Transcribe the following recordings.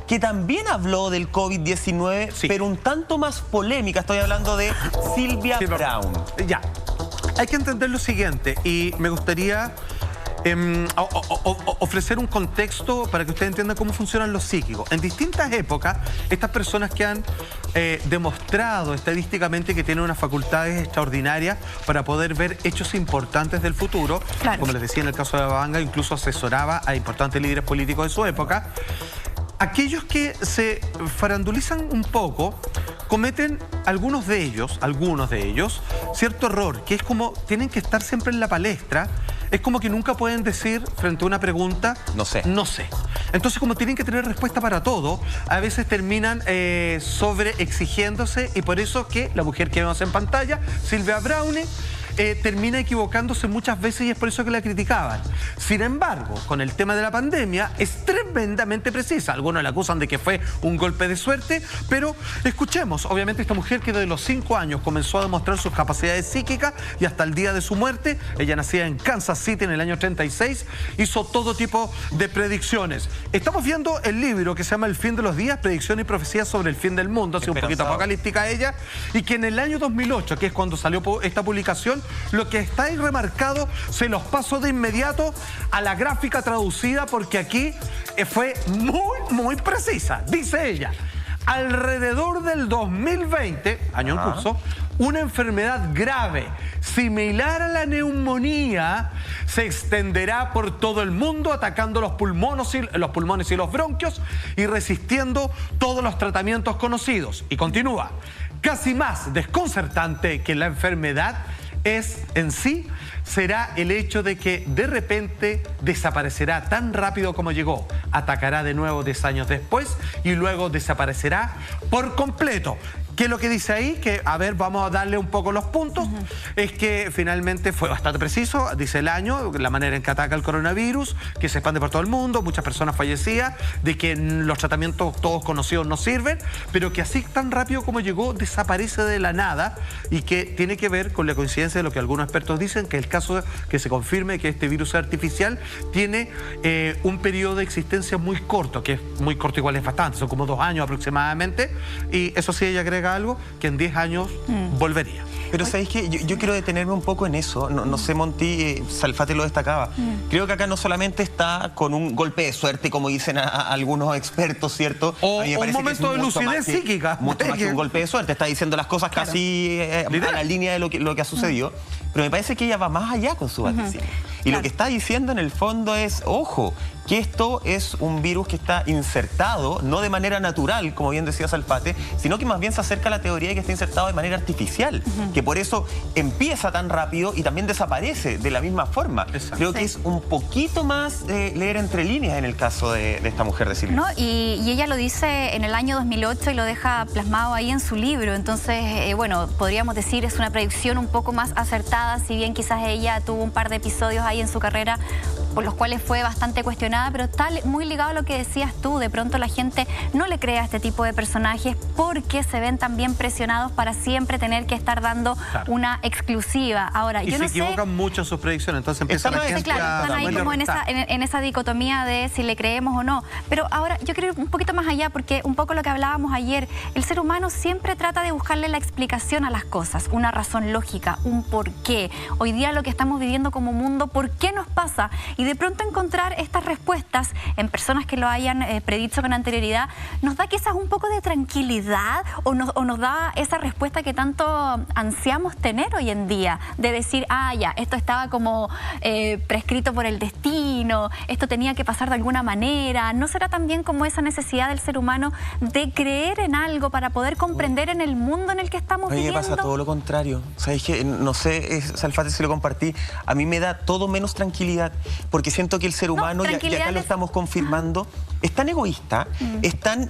que también habló del COVID-19, Sí. pero un tanto más polémica. Estoy hablando de Sylvia Browne. Ya, hay que entender lo siguiente y me gustaría ofrecer un contexto para que ustedes entiendan cómo funcionan los psíquicos. En distintas épocas, estas personas que han demostrado estadísticamente que tienen unas facultades extraordinarias para poder ver hechos importantes del futuro, Claro. como les decía en el caso de Babanga, incluso asesoraba a importantes líderes políticos de su época. Aquellos que se farandulizan un poco cometen algunos de ellos, cierto error, que es como tienen que estar siempre en la palestra. Es como que nunca pueden decir frente a una pregunta, No sé. no sé. Entonces, como tienen que tener respuesta para todo, a veces terminan sobreexigiéndose, y por eso que la mujer que vemos en pantalla, Sylvia Browne, termina equivocándose muchas veces y es por eso que la criticaban. Sin embargo, con el tema de la pandemia es tremendamente precisa. Algunos la acusan de que fue un golpe de suerte, pero escuchemos. Obviamente esta mujer que desde los 5 años comenzó a demostrar sus capacidades psíquicas y hasta el día de su muerte, ella nacía en Kansas City en el año 36, hizo todo tipo de predicciones. Estamos viendo el libro que se llama El fin de los días, predicciones y profecías sobre el fin del mundo, así un poquito apocalíptica ella, y que en el año 2008, que es cuando salió esta publicación, lo que está ahí remarcado, se los paso de inmediato a la gráfica traducida porque aquí fue muy precisa. Dice ella, alrededor del 2020, año en curso, una enfermedad grave, similar a la neumonía, se extenderá por todo el mundo, atacando los pulmones y los bronquios y resistiendo todos los tratamientos conocidos. Y continúa, casi más desconcertante que la enfermedad es en sí, será el hecho de que de repente desaparecerá tan rápido como llegó, atacará de nuevo 10 años después y luego desaparecerá por completo. ¿Qué es lo que dice ahí? Que, a ver, vamos a darle un poco los puntos. Es que finalmente fue bastante preciso, dice el año, la manera en que ataca el coronavirus, que se expande por todo el mundo, muchas personas fallecidas, de que los tratamientos todos conocidos no sirven, pero que así tan rápido como llegó, desaparece de la nada y que tiene que ver con la coincidencia de lo que algunos expertos dicen, que el caso de que se confirme que este virus artificial tiene un periodo de existencia muy corto, que es muy corto, igual es bastante, son como 2 años aproximadamente, y eso sí, ella agrega algo, que en 10 años volvería. Pero ¿sabéis qué? Yo quiero detenerme un poco en eso. No sé, Monty, Salfate lo destacaba. Creo que acá no solamente está con un golpe de suerte, como dicen algunos expertos, ¿cierto? O A mí me un parece que es momento de mucho lucidez más psíquica. Mucho más que un golpe de suerte. Está diciendo las cosas casi a la línea de lo que ha sucedido. Pero me parece que ella va más allá con su vaticinio. Y lo que está diciendo en el fondo es, ojo, que esto es un virus que está insertado, no de manera natural, como bien decía Salfate, sino que más bien se acerca a la teoría de que está insertado de manera artificial, que por eso empieza tan rápido y también desaparece de la misma forma. Exacto. Creo que es un poquito más leer entre líneas en el caso de esta mujer de Silvia. ¿No? Y ella lo dice en el año 2008 y lo deja plasmado ahí en su libro. Entonces, bueno, podríamos decir es una predicción un poco más acertada, si bien quizás ella tuvo un par de episodios ahí en su carrera por los cuales fue bastante cuestionada, pero está muy ligado a lo que decías tú. De pronto la gente no le cree a este tipo de personajes porque se ven también presionados para siempre tener que estar dando una exclusiva. Ahora, Y yo se no sé... equivocan mucho en sus predicciones, entonces empieza la gente Claro, están ahí darle como respuesta. en esa dicotomía de si le creemos o no. Pero ahora yo quiero ir un poquito más allá, porque un poco lo que hablábamos ayer, el ser humano siempre trata de buscarle la explicación a las cosas, una razón lógica, un porqué. Hoy día lo que estamos viviendo como mundo, ¿por qué nos pasa? Y de pronto encontrar estas respuestas en personas que lo hayan predicho con anterioridad, nos da quizás un poco de tranquilidad o nos da esa respuesta que tanto ansiamos tener hoy en día, de decir, ah, ya, esto estaba como prescrito por el destino, esto tenía que pasar de alguna manera. ¿No será también como esa necesidad del ser humano de creer en algo para poder comprender en el mundo en el que estamos viviendo? A mí me pasa todo lo contrario. ¿Sabéis qué? No sé, Salfate, si lo compartí, a mí me da todo menos tranquilidad, porque siento que el ser humano, y acá lo estamos confirmando, es tan egoísta,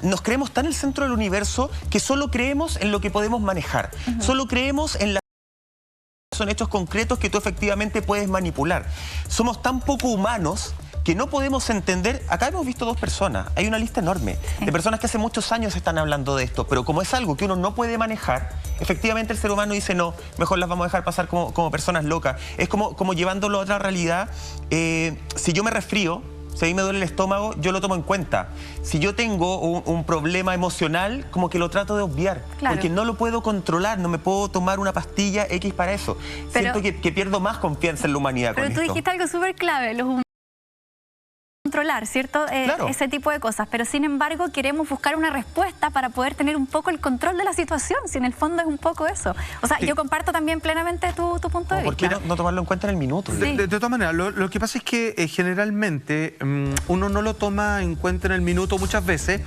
nos creemos tan el centro del universo que solo creemos en lo que podemos manejar, solo creemos en son hechos concretos que tú efectivamente puedes manipular. Somos tan poco humanos que no podemos entender. Acá hemos visto 2 personas, hay una lista enorme de personas que hace muchos años están hablando de esto, pero como es algo que uno no puede manejar, efectivamente el ser humano dice no, mejor las vamos a dejar pasar como personas locas. Es como llevándolo a otra realidad. Si yo me resfrío, Si a mí me duele el estómago, yo lo tomo en cuenta. Si yo tengo un problema emocional, como que lo trato de obviar. Claro. Porque no lo puedo controlar, no me puedo tomar una pastilla X para eso. Siento que pierdo más confianza en la humanidad con esto. Pero tú dijiste algo súper clave, los humanos controlar, ¿cierto? Claro. Ese tipo de cosas, pero sin embargo queremos buscar una respuesta para poder tener un poco el control de la situación, si en el fondo es un poco eso. O sea, yo comparto también plenamente tu punto de vista. ¿Por qué no tomarlo en cuenta en el minuto? Sí. De todas maneras, lo que pasa es que generalmente uno no lo toma en cuenta en el minuto muchas veces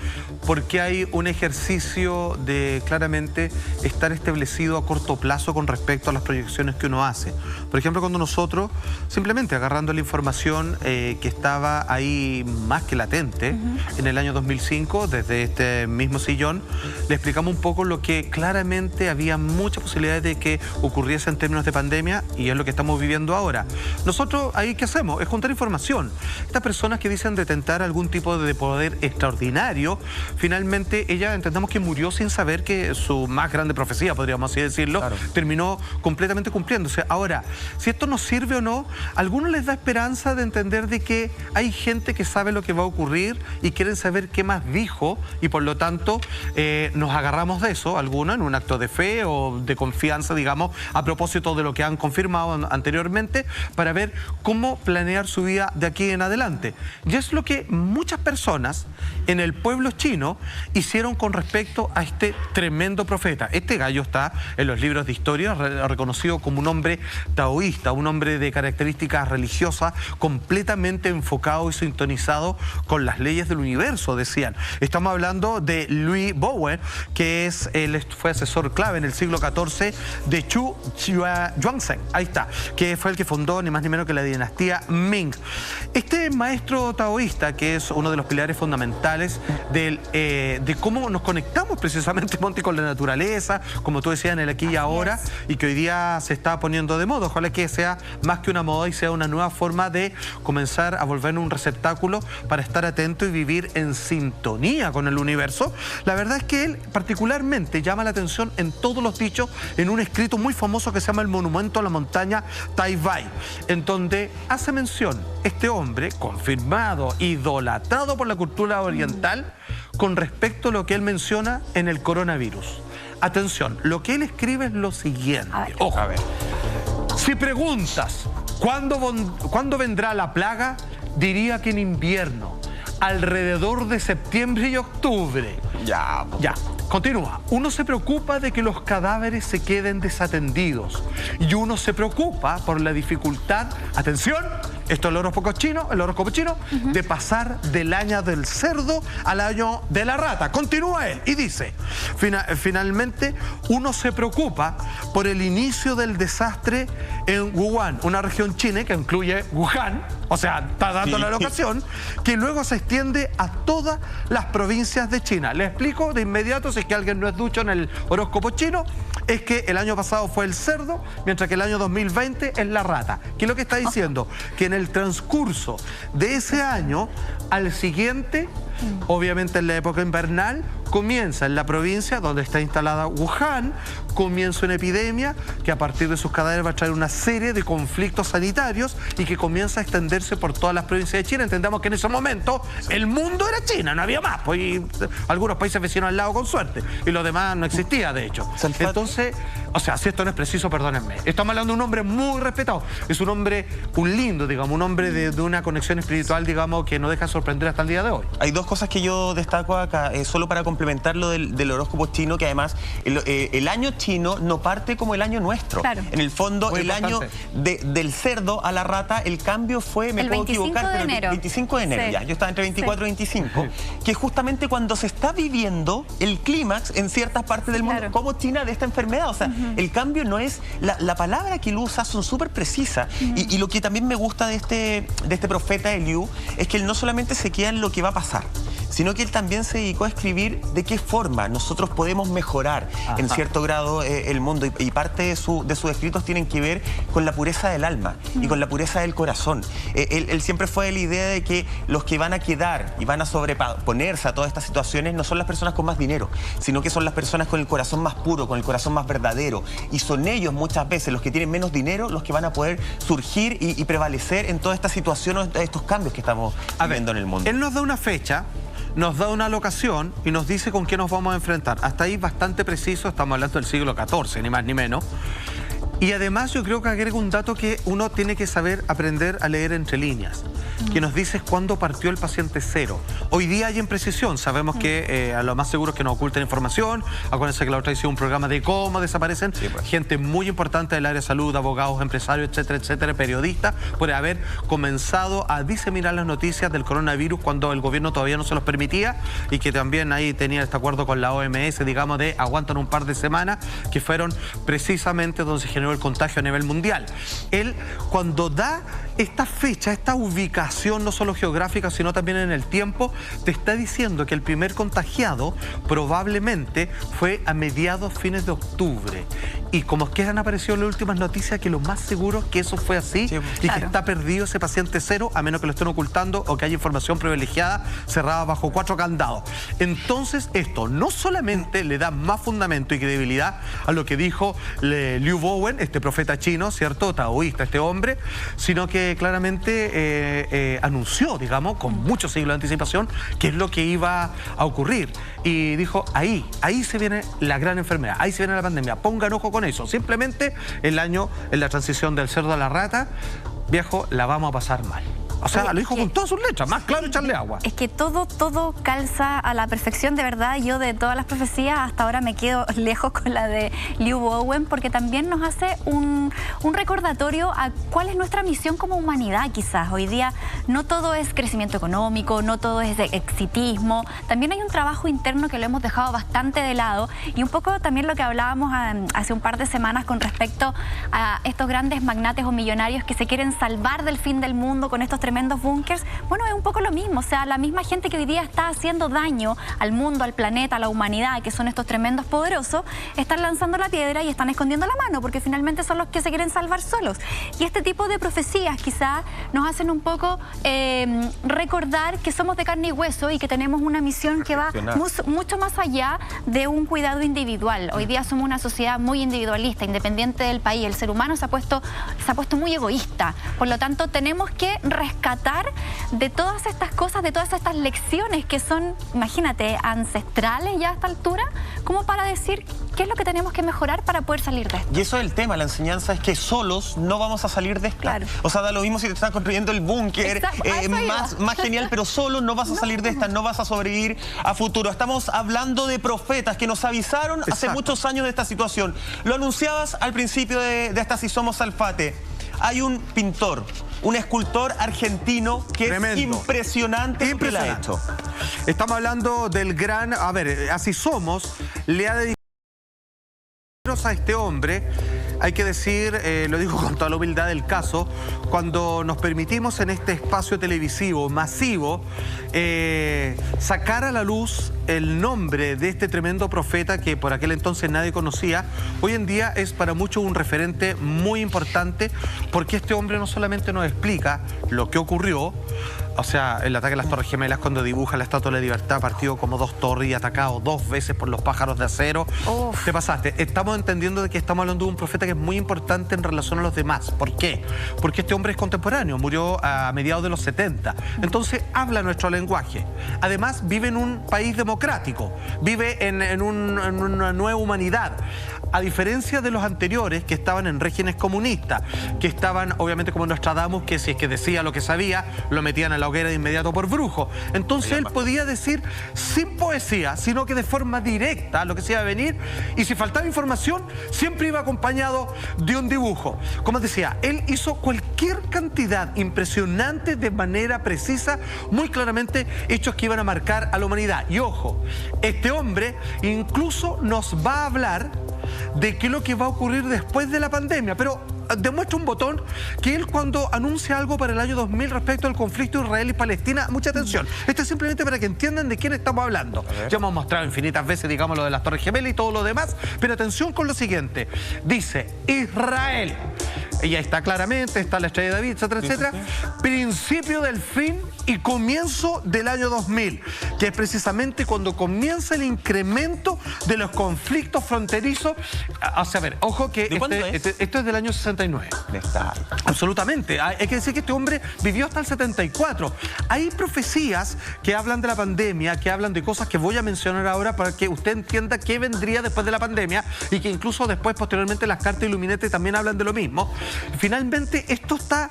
porque hay un ejercicio de claramente estar establecido a corto plazo con respecto a las proyecciones que uno hace. Por ejemplo, cuando nosotros, simplemente agarrando la información que estaba ahí más que latente en el año 2005, desde este mismo sillón, le explicamos un poco lo que claramente había muchas posibilidades de que ocurriese en términos de pandemia y es lo que estamos viviendo ahora. Nosotros ahí, ¿qué hacemos? Es juntar información. Estas personas que dicen detentar algún tipo de poder extraordinario, finalmente ella entendamos que murió sin saber que su más grande profecía, podríamos así decirlo, claro, terminó completamente cumpliéndose. Ahora, si esto nos sirve o no, a algunos les da esperanza de entender de que hay gente que sabe lo que va a ocurrir y quieren saber qué más dijo y por lo tanto nos agarramos de eso, algunos en un acto de fe o de confianza, digamos, a propósito de lo que han confirmado anteriormente para ver cómo planear su vida de aquí en adelante. Y es lo que muchas personas en el pueblo chino hicieron con respecto a este tremendo profeta. Este gallo está en los libros de historia reconocido como un hombre taoísta, un hombre de características religiosas completamente enfocado y sintonizado con las leyes del universo, decían. Estamos hablando de Louis Bowen, que fue asesor clave en el siglo XIV de Chu Yuanzhen, ahí está, que fue el que fundó ni más ni menos que la dinastía Ming. Este maestro taoísta, que es uno de los pilares fundamentales de cómo nos conectamos precisamente, Monty, con la naturaleza, como tú decías, en el aquí y ahora, y que hoy día se está poniendo de moda. Ojalá que sea más que una moda y sea una nueva forma de comenzar a volver un receptáculo para estar atento y vivir en sintonía con el universo. La verdad es que él particularmente llama la atención en todos los dichos en un escrito muy famoso que se llama El Monumento a la Montaña Taibai, en donde hace mención este hombre, confirmado, idolatrado por la cultura oriental, con respecto a lo que él menciona en el coronavirus. Atención, lo que él escribe es lo siguiente. Ojo, a ver. Si preguntas ¿cuándo vendrá la plaga? Diría que en invierno, alrededor de septiembre y octubre. Ya, continúa. Uno se preocupa de que los cadáveres se queden desatendidos y uno se preocupa por la dificultad, atención, esto es el horóscopo chino, de pasar del año del cerdo al año de la rata. Continúa él y dice, finalmente uno se preocupa por el inicio del desastre en Wuhan, una región china que incluye Wuhan, o sea, está dando la locación, que luego se extiende a todas las provincias de China. Le explico de inmediato, si es que alguien no es ducho en el horóscopo chino, es que el año pasado fue el cerdo, mientras que el año 2020 es la rata. ¿Qué es lo que está diciendo? Que en el transcurso de ese año al siguiente, obviamente en la época invernal, comienza en la provincia donde está instalada Wuhan, comienza una epidemia que a partir de sus cadáveres va a traer una serie de conflictos sanitarios y que comienza a extenderse por todas las provincias de China. Entendamos que en ese momento el mundo era China, no había más, pues, y algunos países vecinos al lado con suerte, y lo demás no existía, de hecho. Entonces, o sea, si esto no es preciso, perdónenme. Estamos hablando de un hombre muy respetado. Es un hombre, un lindo, digamos, un hombre de una conexión espiritual, digamos, que no deja de sorprender hasta el día de hoy. Hay dos cosas que yo destaco acá, solo para complementar lo del horóscopo chino, que además el año chino no parte como el año nuestro. Claro. En el fondo, muy el importante. Año del cerdo a la rata, el cambio fue, me puedo equivocar, pero el 25 de enero, sí. Ya, yo estaba entre 24 y 25, que es justamente cuando se está viviendo el clímax en ciertas partes del mundo, como China, de esta enfermedad. O sea, el cambio no es, la palabra que él usa son súper precisas, y lo que también me gusta de este profeta Eliú es que él no solamente se queda en lo que va a pasar, sino que él también se dedicó a escribir de qué forma nosotros podemos mejorar en cierto grado el mundo, y parte de sus escritos tienen que ver con la pureza del alma y con la pureza del corazón. Él siempre fue de la idea de que los que van a quedar y van a sobreponerse a todas estas situaciones no son las personas con más dinero, sino que son las personas con el corazón más puro, con el corazón más verdadero, y son ellos muchas veces los que tienen menos dinero los que van a poder surgir y prevalecer en toda esta situación, o estos cambios que estamos viendo en el mundo. Él nos da una fecha, nos da una locación y nos dice con qué nos vamos a enfrentar. Hasta ahí bastante preciso, estamos hablando del siglo XIV, ni más ni menos. Y además yo creo que agrega un dato que uno tiene que saber aprender a leer entre líneas, que nos dice cuándo partió el paciente cero. Hoy día hay imprecisión, sabemos que a lo más seguro es que nos oculten información. Acuérdense que la otra hizo un programa de cómo desaparecen gente muy importante del área de salud, abogados, empresarios, etcétera, etcétera, periodistas, por haber comenzado a diseminar las noticias del coronavirus cuando el gobierno todavía no se los permitía, y que también ahí tenía este acuerdo con la OMS, digamos, de aguantan un par de semanas, que fueron precisamente donde se generó el contagio a nivel mundial. Él, cuando da esta fecha, esta ubicación, no solo geográfica, sino también en el tiempo, te está diciendo que el primer contagiado probablemente fue a mediados, fines de octubre. Y como que han aparecido en las últimas noticias, que lo más seguro es que eso fue así, y que está perdido ese paciente cero, a menos que lo estén ocultando o que haya información privilegiada cerrada bajo 4 candados. Entonces, esto no solamente le da más fundamento y credibilidad a lo que dijo Liu Bowen, este profeta chino, ¿cierto? Taoísta, este hombre, sino que claramente anunció, digamos, con muchos siglos de anticipación, qué es lo que iba a ocurrir. Y dijo, ahí se viene la gran enfermedad, ahí se viene la pandemia, pongan ojo con eso. Simplemente el año, en la transición del cerdo a la rata, viejo, la vamos a pasar mal. O sea, lo dijo con todas sus letras, más claro echarle agua. Es que todo calza a la perfección, de verdad. Yo de todas las profecías hasta ahora me quedo lejos con la de Liu Bowen, porque también nos hace un recordatorio a cuál es nuestra misión como humanidad, quizás. Hoy día no todo es crecimiento económico, no todo es de exitismo. También hay un trabajo interno que lo hemos dejado bastante de lado, y un poco también lo que hablábamos hace un par de semanas con respecto a estos grandes magnates o millonarios que se quieren salvar del fin del mundo con estos tremendos búnkers. Bueno, es un poco lo mismo, o sea, la misma gente que hoy día está haciendo daño al mundo, al planeta, a la humanidad, que son estos tremendos poderosos, están lanzando la piedra y están escondiendo la mano, porque finalmente son los que se quieren salvar solos. Y este tipo de profecías quizás nos hacen un poco recordar que somos de carne y hueso y que tenemos una misión que va mucho más allá de un cuidado individual. Hoy día somos una sociedad muy individualista, independiente del país. El ser humano se ha puesto muy egoísta. Por lo tanto, tenemos que rescatar de todas estas cosas, de todas estas lecciones que son, imagínate, ancestrales ya a esta altura, como para decir qué es lo que tenemos que mejorar para poder salir de esto. Y eso es el tema, la enseñanza es que solos no vamos a salir de esto. Claro. O sea, da lo mismo si te están construyendo el búnker, más genial, pero solo no vas a salir de esta, no vas a sobrevivir a futuro. Estamos hablando de profetas que nos avisaron hace muchos años de esta situación. Lo anunciabas al principio de esta Si Somos Salfate. Hay un pintor, un escultor argentino que es impresionante lo que él ha hecho. Estamos hablando del gran, a ver, Así Somos le ha dedicado a este hombre. Hay que decir, lo digo con toda la humildad del caso, cuando nos permitimos en este espacio televisivo masivo sacar a la luz el nombre de este tremendo profeta que por aquel entonces nadie conocía, hoy en día es para muchos un referente muy importante, porque este hombre no solamente nos explica lo que ocurrió, o sea, el ataque a las Torres Gemelas, cuando dibuja la Estatua de la Libertad, partido como 2 torres y atacado 2 veces por los pájaros de acero. Te pasaste. Estamos entendiendo de que estamos hablando de un profeta que es muy importante en relación a los demás. ¿Por qué? Porque este hombre es contemporáneo, murió a mediados de los 70. Entonces habla nuestro lenguaje. Además vive en un país democrático, vive en una nueva humanidad. A diferencia de los anteriores que estaban en regímenes comunistas, que estaban obviamente como Nostradamus, que si es que decía lo que sabía, lo metían a la hoguera de inmediato por brujo. Entonces él podía decir sin poesía, sino que de forma directa lo que se iba a venir, y si faltaba información, siempre iba acompañado de un dibujo. Como decía, él hizo cualquier cantidad impresionante de manera precisa, muy claramente hechos que iban a marcar a la humanidad. Y ojo, este hombre incluso nos va a hablar de qué es lo que va a ocurrir después de la pandemia, pero demuestra un botón que él, cuando anuncia algo para el año 2000 respecto al conflicto Israel y Palestina, mucha atención. Esto es simplemente para que entiendan de quién estamos hablando. Ya hemos mostrado infinitas veces, digamos, lo de las Torres Gemelas y todo lo demás, pero atención con lo siguiente. Dice, Israel, y ahí está claramente, está la estrella de David, etcétera, etcétera, principio del fin y comienzo del año 2000, que es precisamente cuando comienza el incremento de los conflictos fronterizos. O sea, a ver, ojo que esto es del año 69. Absolutamente. Hay que decir que este hombre vivió hasta el 74. Hay profecías que hablan de la pandemia, que hablan de cosas que voy a mencionar ahora para que usted entienda qué vendría después de la pandemia, y que incluso después, posteriormente, las cartas Illuminati también hablan de lo mismo. Finalmente, esto está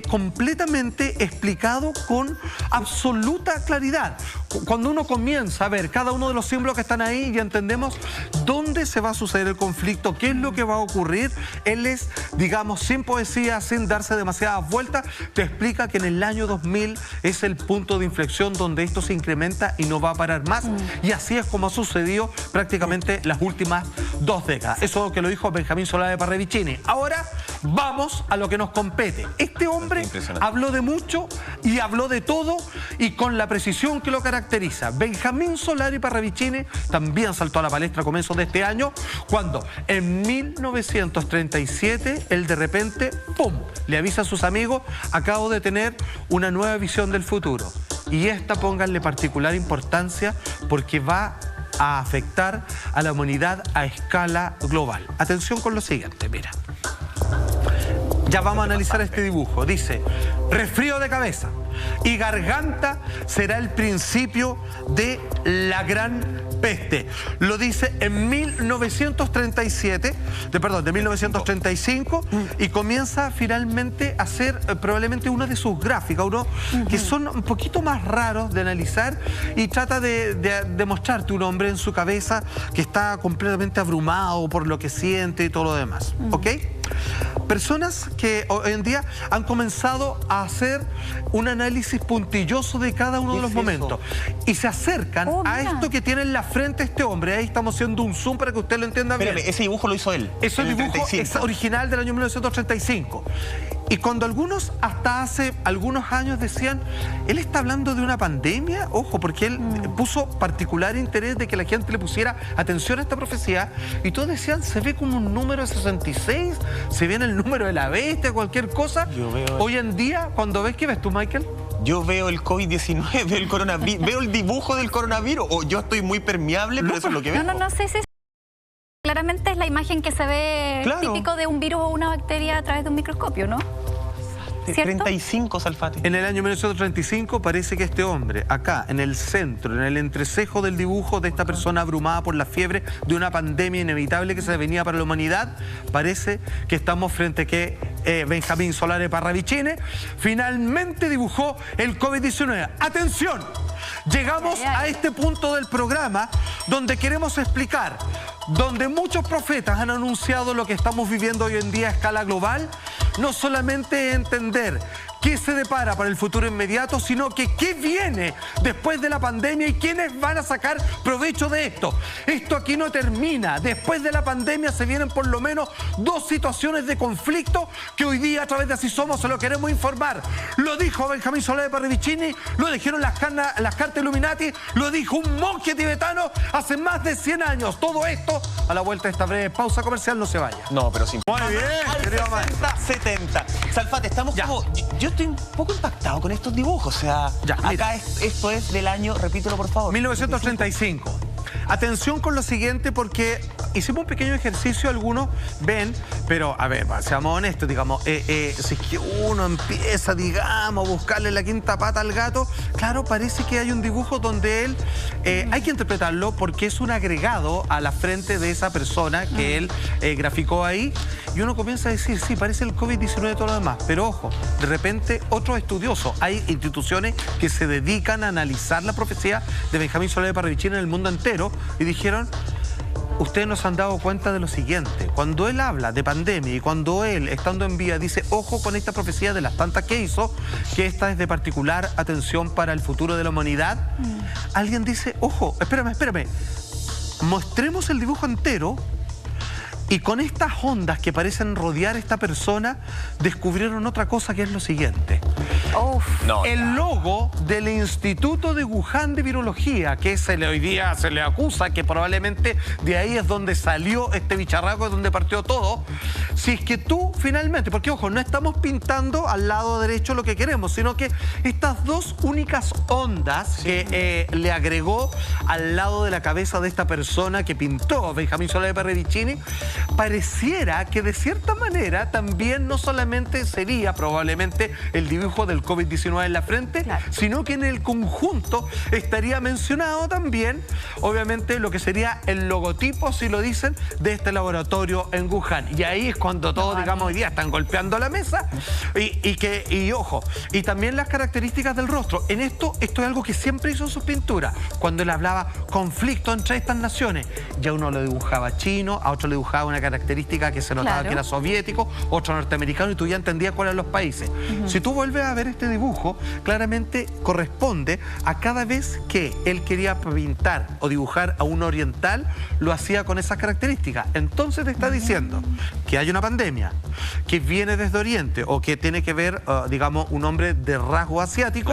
completamente explicado con absoluta claridad. Cuando uno comienza a ver cada uno de los símbolos que están ahí y entendemos dónde se va a suceder el conflicto, qué es lo que va a ocurrir, él es, digamos, sin poesía, sin darse demasiadas vueltas, te explica que en el año 2000 es el punto de inflexión donde esto se incrementa y no va a parar más. Y así es como ha sucedido prácticamente las últimas 2 décadas. Eso que lo dijo Benjamín Solari Parravicini. Ahora vamos a lo que nos compete. Este hombre habló de mucho y habló de todo, y con la precisión que lo caracteriza. Benjamín Solari Parravicini también saltó a la palestra a comienzos de este año, cuando en 1937 él de repente, ¡pum!, le avisa a sus amigos: acabo de tener una nueva visión del futuro. Y esta, pónganle particular importancia, porque va a afectar a la humanidad a escala global. Atención con lo siguiente, mira. Ya vamos a analizar este dibujo. Dice, resfrío de cabeza y garganta será el principio de la gran peste. Lo dice en 1935, y comienza finalmente a hacer probablemente una de sus gráficas, que son un poquito más raros de analizar, y trata de mostrarte un hombre en su cabeza que está completamente abrumado por lo que siente y todo lo demás. ¿Ok? Personas que hoy en día han comenzado a hacer un análisis puntilloso de cada uno de los momentos y se acercan a esto que tiene en la frente este hombre. Ahí estamos haciendo un zoom para que usted lo entienda bien. Ese dibujo lo hizo él. Ese dibujo es original del año 1935. Y cuando algunos, hasta hace algunos años, decían, él está hablando de una pandemia, ojo, porque él puso particular interés de que la gente le pusiera atención a esta profecía, y todos decían, se ve como un número de 66, se viene el número de la bestia, cualquier cosa. Hoy en día, cuando ves, ¿qué ves tú, Michael? Yo veo el COVID-19, el coronavirus, veo el dibujo del coronavirus, o yo estoy muy permeable, pero eso es lo que veo. No, sí. Claramente es la imagen que se ve típico de un virus o una bacteria a través de un microscopio, ¿no? ¿Cierto? 35, Salfate. En el año 1935 parece que este hombre, acá, en el centro, en el entrecejo del dibujo de esta persona abrumada por la fiebre de una pandemia inevitable que se venía para la humanidad, parece que estamos frente a que Benjamín Solari Parravicini finalmente dibujó el COVID-19. ¡Atención! Llegamos a este punto del programa donde queremos explicar, donde muchos profetas han anunciado lo que estamos viviendo hoy en día a escala global, no solamente entender qué se depara para el futuro inmediato, sino que qué viene después de la pandemia y quiénes van a sacar provecho de esto. Esto aquí no termina. Después de la pandemia se vienen por lo menos 2 situaciones de conflicto que hoy día, a través de Así Somos, se lo queremos informar. Lo dijo Benjamín Solari Parravicini, lo dijeron las cartas Illuminati, lo dijo un monje tibetano hace más de 100 años. Todo esto a la vuelta de esta breve pausa comercial. No se vaya. No, pero sin... Muy bien, querido maestro. 70. Salfate, estamos como... Yo estoy un poco impactado con estos dibujos. O sea, acá esto es del año, repítelo por favor. 1935. Atención con lo siguiente, porque hicimos un pequeño ejercicio, algunos ven, pero a ver, seamos honestos, digamos, si es que uno empieza, digamos, a buscarle la quinta pata al gato, claro, parece que hay un dibujo donde él, hay que interpretarlo porque es un agregado a la frente de esa persona que él graficó ahí, y uno comienza a decir, sí, parece el COVID-19 y todo lo demás, pero ojo, de repente otros estudiosos, hay instituciones que se dedican a analizar la profecía de Benjamín Solari Parravicini en el mundo entero, y dijeron, ustedes nos han dado cuenta de lo siguiente, cuando él habla de pandemia y cuando él, estando en vía, dice, ojo con esta profecía de las tantas que hizo, que esta es de particular atención para el futuro de la humanidad, alguien dice, ojo, espérame, mostremos el dibujo entero Y con estas ondas que parecen rodear a esta persona, descubrieron otra cosa, que es lo siguiente. El logo del Instituto de Wuhan de Virología, que hoy día se le acusa que probablemente de ahí es donde salió este bicharraco, es donde partió todo. Si es que tú finalmente, porque ojo, no estamos pintando al lado derecho lo que queremos, sino que estas dos únicas ondas que le agregó al lado de la cabeza de esta persona que pintó Benjamín Solá de Parravicini, pareciera que de cierta manera también no solamente sería probablemente el dibujo del COVID-19 en la frente, sino que en el conjunto estaría mencionado también, obviamente, lo que sería el logotipo, si lo dicen, de este laboratorio en Wuhan. Y ahí es cuando todos, digamos, hoy día están golpeando la mesa y ojo, y también las características del rostro. En esto es algo que siempre hizo en sus pinturas. Cuando él hablaba conflicto entre estas naciones, ya uno lo dibujaba chino, a otro le dibujaba una característica que se notaba que era soviético, otro norteamericano, y tú ya entendías cuáles eran los países. Si tú vuelves a ver este dibujo, claramente corresponde a cada vez que él quería pintar o dibujar a un oriental, lo hacía con esas características. Entonces te está diciendo que hay una pandemia que viene desde Oriente o que tiene que ver, digamos, un hombre de rasgo asiático,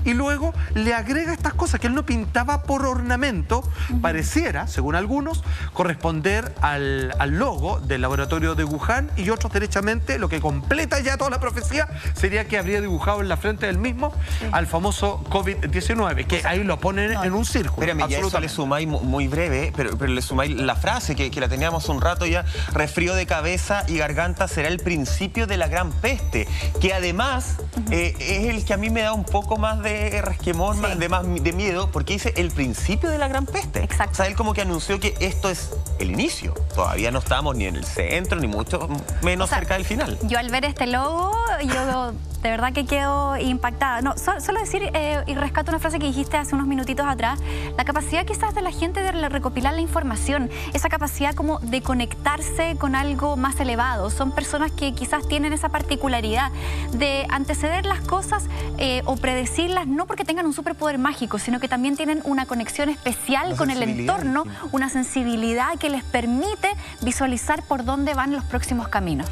y luego le agrega estas cosas que él no pintaba por ornamento, pareciera, según algunos, corresponder al logo del laboratorio de Wuhan, y otros derechamente, lo que completa ya toda la profecía, sería que habría dibujado en la frente del mismo al famoso COVID-19, que ahí lo ponen en un círculo. Espérame, ya eso le sumáis muy breve, pero le sumáis la frase que la teníamos un rato ya: resfrío de cabeza y garganta será el principio de la gran peste, que además es el que a mí me da un poco más de resquemor, de miedo, porque dice el principio de la gran peste. Exacto. O sea, él como que anunció que esto es el inicio. Todavía no estamos ni en el centro, ni mucho menos cerca del final. Yo al ver este logo, yo de verdad que quedo impactada. No, solo decir, y rescato una frase que dijiste hace unos minutitos atrás, la capacidad quizás de la gente de recopilar la información, esa capacidad como de conectarse con algo más elevado. Son personas que quizás tienen esa particularidad de anteceder las cosas o predecirlas, no porque tengan un superpoder mágico, sino que también tienen una conexión especial con el entorno, una sensibilidad que les permite visualizar por dónde van los próximos caminos.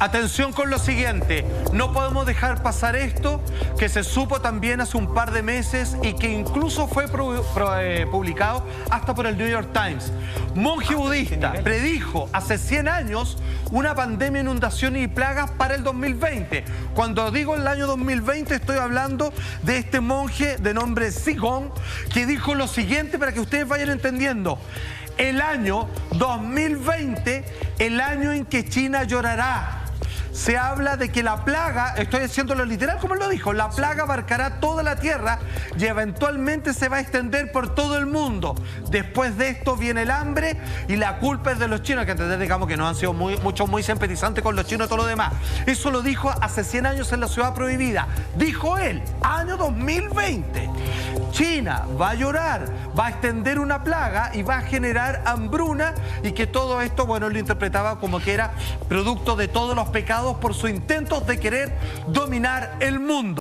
Atención con lo siguiente, no podemos dejar pasar esto que se supo también hace un par de meses y que incluso fue publicado hasta por el New York Times. Monje budista predijo hace 100 años una pandemia, inundaciones y plagas para el 2020. Cuando digo el año 2020 estoy hablando de este monje de nombre Zhigong, que dijo lo siguiente para que ustedes vayan entendiendo. El año 2020, el año en que China llorará. Se habla de que la plaga, estoy haciéndolo literal como él lo dijo, la plaga abarcará toda la tierra y eventualmente se va a extender por todo el mundo. Después de esto viene el hambre y la culpa es de los chinos, que entender, digamos, que no han sido muchos muy simpatizantes con los chinos y todo lo demás. Eso lo dijo hace 100 años en la Ciudad Prohibida. Dijo él, año 2020. China va a llorar, va a extender una plaga y va a generar hambruna, y que todo esto, bueno, él lo interpretaba como que era producto de todos los pecados por sus intentos de querer dominar el mundo.